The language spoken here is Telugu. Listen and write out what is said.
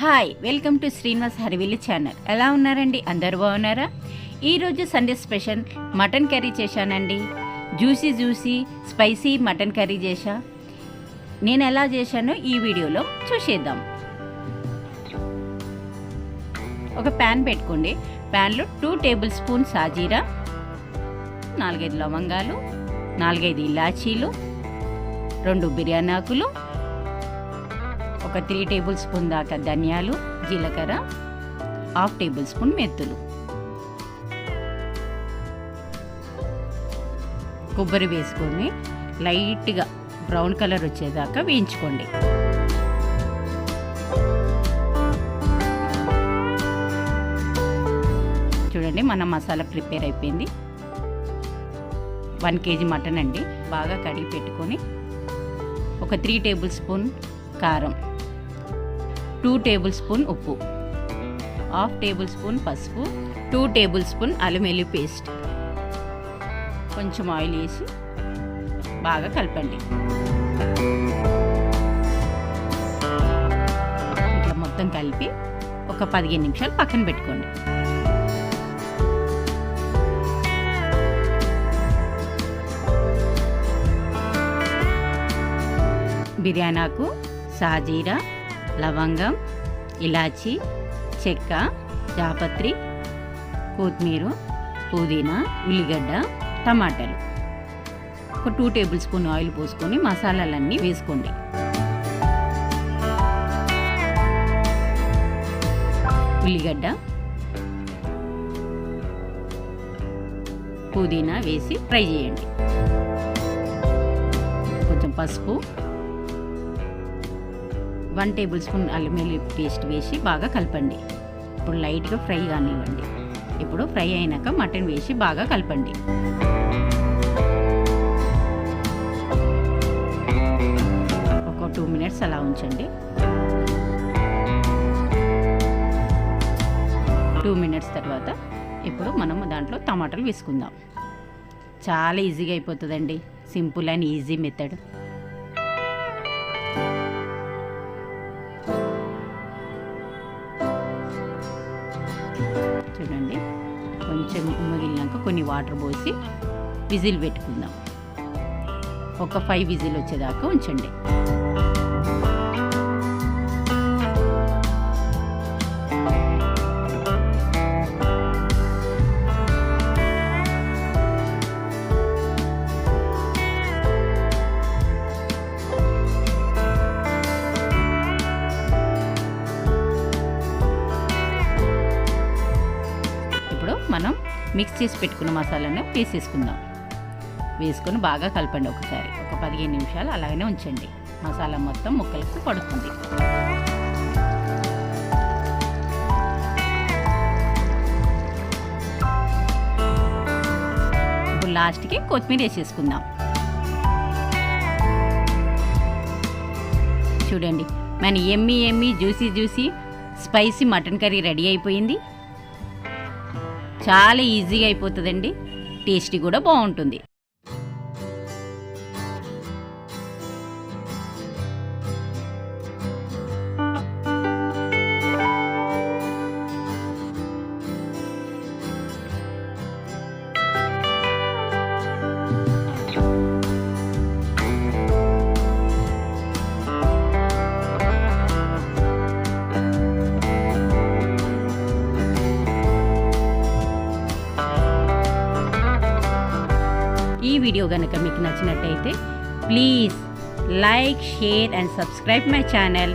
Hi, welcome to Srinivas Harivilli channel. ఎలా ఉన్నారండి? అందరు బాగున్నారా? ఈరోజు సండే స్పెషల్ మటన్ కర్రీ చేశానండి. జ్యూసీ స్పైసీ మటన్ కర్రీ చేశా. నేను ఎలా చేశానో ఈ వీడియోలో చూసేద్దాం. ఒక ప్యాన్ పెట్టుకోండి. ప్యాన్లో 2 టేబుల్ స్పూన్ సాజీరా, 4-5 లవంగాలు, 4-5 ఇలాచీలు, 2 బిర్యానీ ఆకులు, ఒక 3 టేబుల్ స్పూన్ దాకా ధనియాలు, జీలకర్ర, 1/2 టేబుల్ స్పూన్ మెంతులు, కొబ్బరి వేసుకొని లైట్గా బ్రౌన్ కలర్ వచ్చేదాకా వేయించుకోండి. చూడండి, మన మసాలా ప్రిపేర్ అయిపోయింది. 1 కేజీ మటన్ అండి. బాగా కడిగి పెట్టుకొని ఒక 3 టేబుల్ స్పూన్ కారం, 2 టేబుల్ స్పూన్ ఉప్పు, 1/2 టేబుల్ స్పూన్ పసుపు, 2 టేబుల్ స్పూన్ అల్లం వెల్లుల్లి పేస్ట్, కొంచెం ఆయిల్ వేసి బాగా కలపండి. ఇట్లా మొత్తం కలిపి ఒక 15 నిమిషాలు పక్కన పెట్టుకోండి. బిర్యానీ ఆకు, సాజీరా, లవంగం, ఇలాచీ, చెక్క, జాపత్రి, కొత్తిమీర, పుదీనా, ఉల్లిగడ్డ, టమాటాలు, ఒక 2 టేబుల్ స్పూన్ ఆయిల్ పోసుకొని మసాలాలన్నీ వేసుకోండి. ఉల్లిగడ్డ, పుదీనా వేసి ఫ్రై చేయండి. కొంచెం పసుపు, 1 టేబుల్ స్పూన్ అల్లం వెల్లుల్లి పేస్ట్ వేసి బాగా కలపండి. ఇప్పుడు లైట్గా ఫ్రై కానివ్వండి. ఇప్పుడు ఫ్రై అయినాక మటన్ వేసి బాగా కలపండి. ఒక 2 మినిట్స్ అలా ఉంచండి. 2 మినిట్స్ తర్వాత ఇప్పుడు మనం దాంట్లో టమాటాలు వేసుకుందాం. చాలా ఈజీగా అయిపోతుందండి. Simple and easy method. చూడండి, కొంచెం మిగిలినాక కొన్ని వాటర్ పోసి విజిల్ పెట్టుకుందాం. ఒక 5 విజిల్ వచ్చేదాకా ఉంచండి. మనం మిక్స్ చేసి పెట్టుకున్న మసాలాను వేసేసుకుందాం. వేసుకొని బాగా కలపండి. ఒకసారి ఒక 15 నిమిషాలు అలాగనే ఉంచండి. మసాలా మొత్తం ముక్కలకు పడుతుంది. ఇప్పుడు లాస్ట్కి కొత్తిమీర వేసేసుకుందాం. చూడండి, మన ఎమ్మి juicy spicy mutton curry ready అయిపోయింది. చాలా ఈజీగా అయిపోతుందండి. టేస్టీ కూడా బాగుంటుంది. ఈ వీడియో కనుక మీకు నచ్చినట్టయితే please like, share and subscribe my channel.